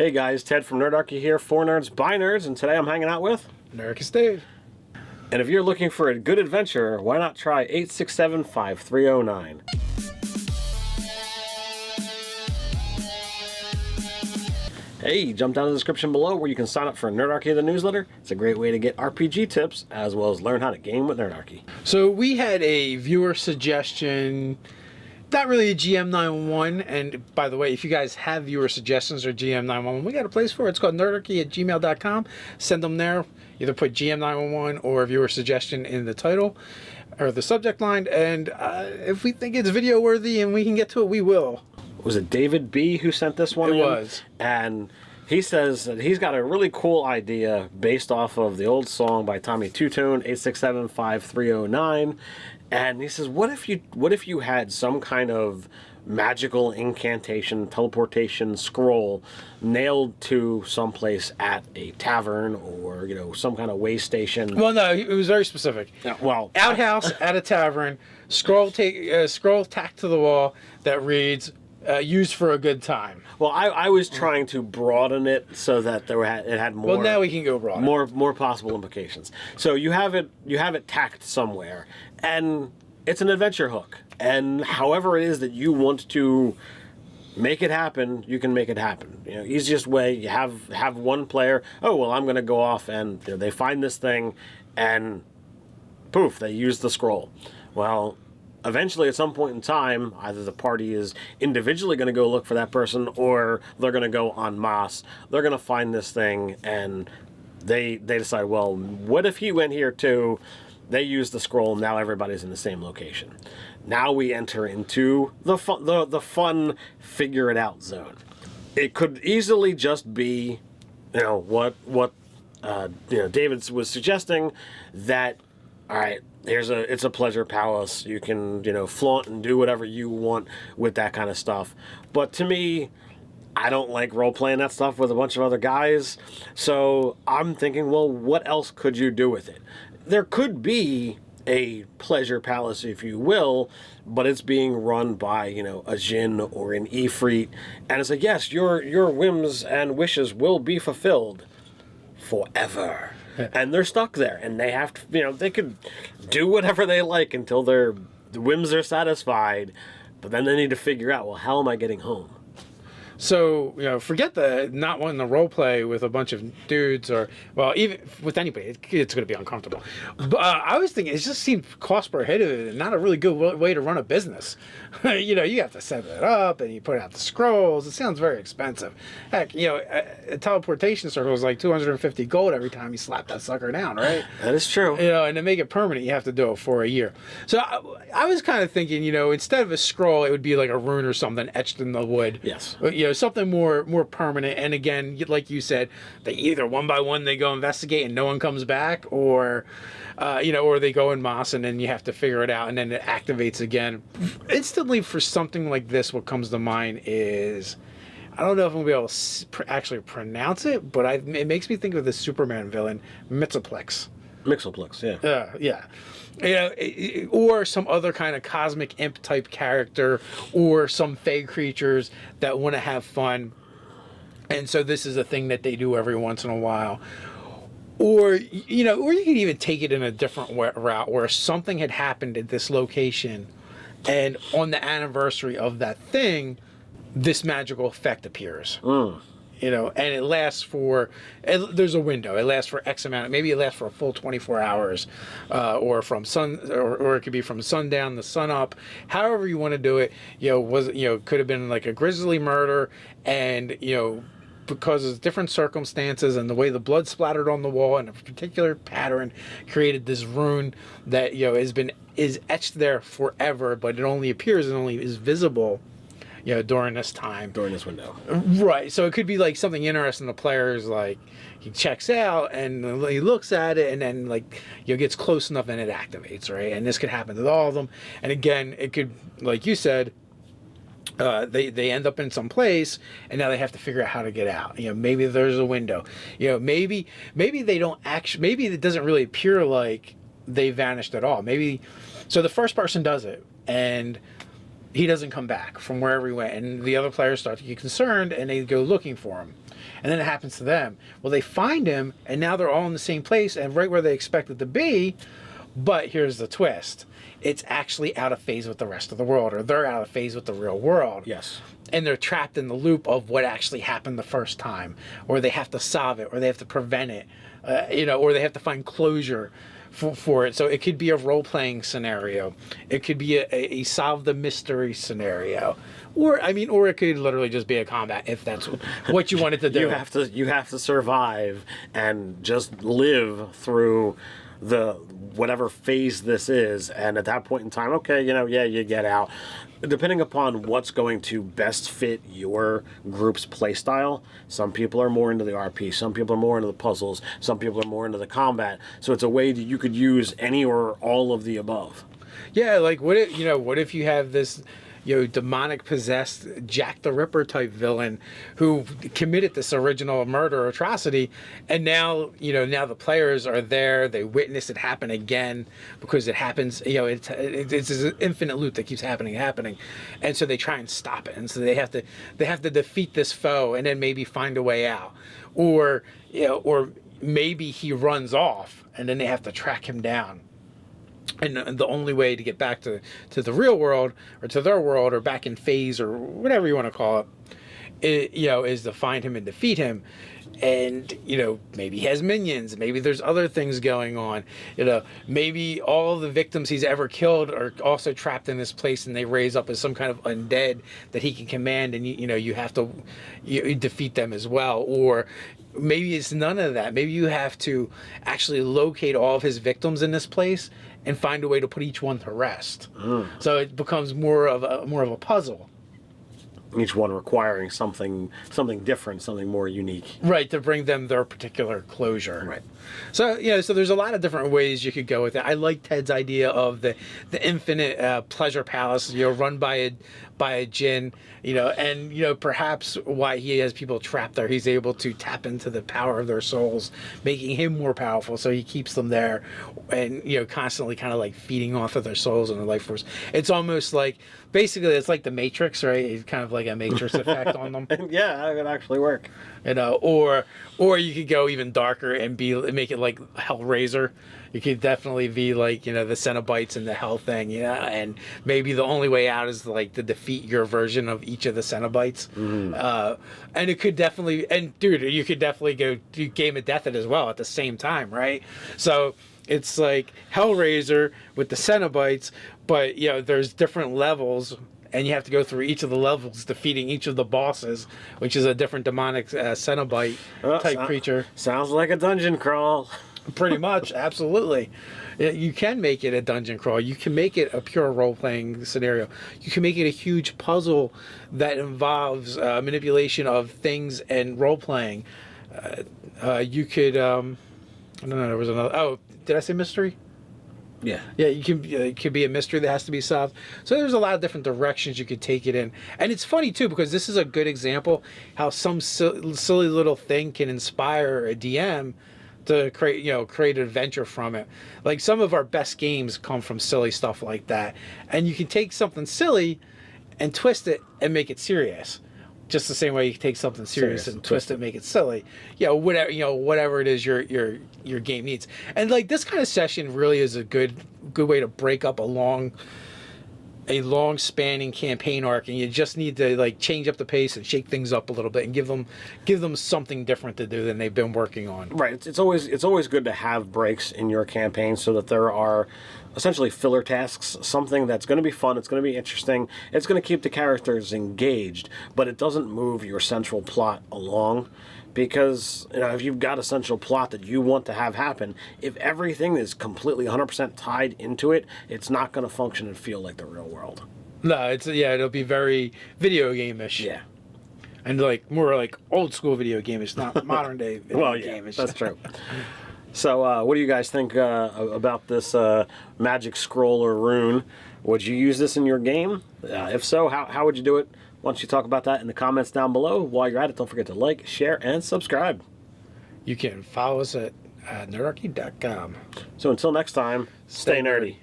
Hey guys, Ted from Nerdarchy here, for nerds, by nerds, and today I'm hanging out with Nerdarchy Dave. And if you're looking for a good adventure, why not try 867-5309? Hey, jump down to the description below where you can sign up for Nerdarchy the newsletter. It's a great way to get RPG tips as well as learn how to game with Nerdarchy. So we had a viewer suggestion, not really a GM 911, and by the way, if you guys have viewer suggestions or GM 911, we got a place for it. It's called nerdarchy@gmail.com. Send them there. Either put GM 911 or viewer suggestion in the title or the subject line, and if we think it's video worthy and we can get to it, we will. Was it David B. who sent this one? It was. And he says that he's got a really cool idea based off of the old song by Tommy Two-Tone, 867-5309. And he says, what if you had some kind of magical incantation, teleportation scroll nailed to someplace at a tavern or, some kind of way station? Well, no, it was very specific. Well, outhouse at a tavern, scroll tacked to the wall that reads, used for a good time. Well, I was trying to broaden it so that it had more. Well, now we can go broader. More possible implications. So you have it tacked somewhere, and it's an adventure hook. And however it is that you want to make it happen, you can make it happen. Easiest way, you have one player. Oh well, I'm going to go off, and they find this thing, and poof, they use the scroll. Well, eventually, at some point in time, either the party is individually going to go look for that person, or they're going to go en masse. They're going to find this thing, and they decide, well, what if he went here too? They use the scroll, and now everybody's in the same location. Now we enter into the fun figure it out zone. It could easily just be, what David was suggesting, that all right, it's a pleasure palace. You can, flaunt and do whatever you want with that kind of stuff. But to me, I don't like role-playing that stuff with a bunch of other guys. So I'm thinking, well, what else could you do with it? There could be a pleasure palace, if you will, but it's being run by, a Jinn or an Ifrit. And it's like, yes, your whims and wishes will be fulfilled forever. And they're stuck there, and they have to, they could do whatever they like until their whims are satisfied, but then they need to figure out, well, how am I getting home? So, forget the not wanting to role play with a bunch of dudes or, well, even with anybody, it's going to be uncomfortable. But I was thinking, it just seemed cost prohibitive and not a really good way to run a business. You have to set it up and you put out the scrolls. It sounds very expensive. Heck, a teleportation circle is like 250 gold every time you slap that sucker down, right? That is true. And to make it permanent, you have to do it for a year. So I was kind of thinking, instead of a scroll, it would be like a rune or something etched in the wood. Yes. Something more permanent. And again, like you said, they either one by one they go investigate and no one comes back, or or they go en masse and then you have to figure it out and then it activates again. Instantly, for something like this, what comes to mind is, I don't know if I'm going to be able to actually pronounce it, but it makes me think of the Superman villain, Mxyzptlk. Mxyzptlk, yeah. Yeah. Or some other kind of cosmic imp type character, or some fey creatures that want to have fun. And so this is a thing that they do every once in a while. Or, or you can even take it in a different route where something had happened at this location, and on the anniversary of that thing, this magical effect appears. And it lasts there's a window. It lasts for X amount. Maybe it lasts for a full 24 hours, or from or it could be from sundown to sun up. However you want to do it. Could have been like a grisly murder, and because of different circumstances and the way the blood splattered on the wall and a particular pattern created this rune that is etched there forever, but it only appears and only is visible during this time. During this window. Right. So it could be like something interesting. The player's like, he checks out and he looks at it and then gets close enough and it activates, right? And this could happen to all of them. And again, it could, like you said, they end up in some place and now they have to figure out how to get out. Maybe there's a window. Maybe they don't actually, maybe it doesn't really appear like they vanished at all. Maybe, so the first person does it and he doesn't come back from wherever he went, and the other players start to get concerned and they go looking for him. and then it happens to them. Well, they find him, and now they're all in the same place and right where they expected to be. But here's the twist: it's actually out of phase with the rest of the world, or they're out of phase with the real world. Yes. And they're trapped in the loop of what actually happened the first time, or they have to solve it, or they have to prevent it, or they have to find closure for it. So it could be a role-playing scenario. It could be a solve the mystery scenario. Or it could literally just be a combat if that's what you wanted to do. You have to survive and just live through the whatever phase this is, and at that point in time, okay, you get out. Depending upon what's going to best fit your group's play style, some people are more into the RP, some people are more into the puzzles, some people are more into the combat. So it's a way that you could use any or all of the above. Yeah, like what if you have this demonic possessed Jack the Ripper type villain who committed this original murder atrocity, and now the players are there, they witness it happen again because it happens, it's an infinite loop that keeps happening, and so they try and stop it, and so they have to defeat this foe and then maybe find a way out, or maybe he runs off and then they have to track him down. And the only way to get back to the real world, or to their world, or back in phase, or whatever you want to call it, is to find him and defeat him. And maybe he has minions, maybe there's other things going on, maybe all the victims he's ever killed are also trapped in this place, and they raise up as some kind of undead that he can command, and you have to defeat them as well. Or maybe it's none of that. Maybe you have to actually locate all of his victims in this place and find a way to put each one to rest. So it becomes more of a puzzle. Each one requiring something different, something more unique. Right, to bring them their particular closure. Right. So so there's a lot of different ways you could go with it. I like Ted's idea of the infinite pleasure palace, run by a djinn, and perhaps why he has people trapped there, he's able to tap into the power of their souls, making him more powerful, so he keeps them there, and constantly kind of like feeding off of their souls and their life force. It's almost like, basically, it's like the Matrix, right? It's kind of like a Matrix effect on them. Yeah, that could actually work. Or you could go even darker and make it like Hellraiser. You could definitely be like, the Cenobites and the Hell thing, and maybe the only way out is like to defeat your version of each of the Cenobites. And it could definitely, and dude, you could definitely go do Game of Death it as well at the same time, right? So it's like Hellraiser with the Cenobites, but there's different levels, and you have to go through each of the levels, defeating each of the bosses, which is a different demonic Cenobite type creature. Sounds like a dungeon crawl. Pretty much, absolutely. You can make it a dungeon crawl. You can make it a pure role-playing scenario. You can make it a huge puzzle that involves manipulation of things and role-playing. You could, I don't know, there was another, oh, did I say mystery? Yeah. Yeah, it could be a mystery that has to be solved. So there's a lot of different directions you could take it in. And it's funny, too, because this is a good example how some silly little thing can inspire a DM to create an adventure from it. Like, some of our best games come from silly stuff like that. And you can take something silly and twist it and make it serious. Just the same way you can take something serious and twist it and make it silly. Whatever it is your game needs. And like, this kind of session really is a good way to break up a long spanning campaign arc, and you just need to like change up the pace and shake things up a little bit and give them something different to do than they've been working on. Right. It's always good to have breaks in your campaign so that there are essentially filler tasks, something that's going to be fun, it's going to be interesting, it's going to keep the characters engaged, but it doesn't move your central plot along. Because if you've got a central plot that you want to have happen, if everything is completely 100% tied into it, it's not going to function and feel like the real world. No, it'll be very video game-ish. Yeah. And like more like old school video game-ish, not modern day video game-ish. That's true. So what do you guys think about this magic scroll or rune? Would you use this in your game? If so, how would you do it? Why don't you talk about that in the comments down below? While you're at it, don't forget to like, share, and subscribe. You can follow us at nerdarchy.com. So until next time, stay nerdy.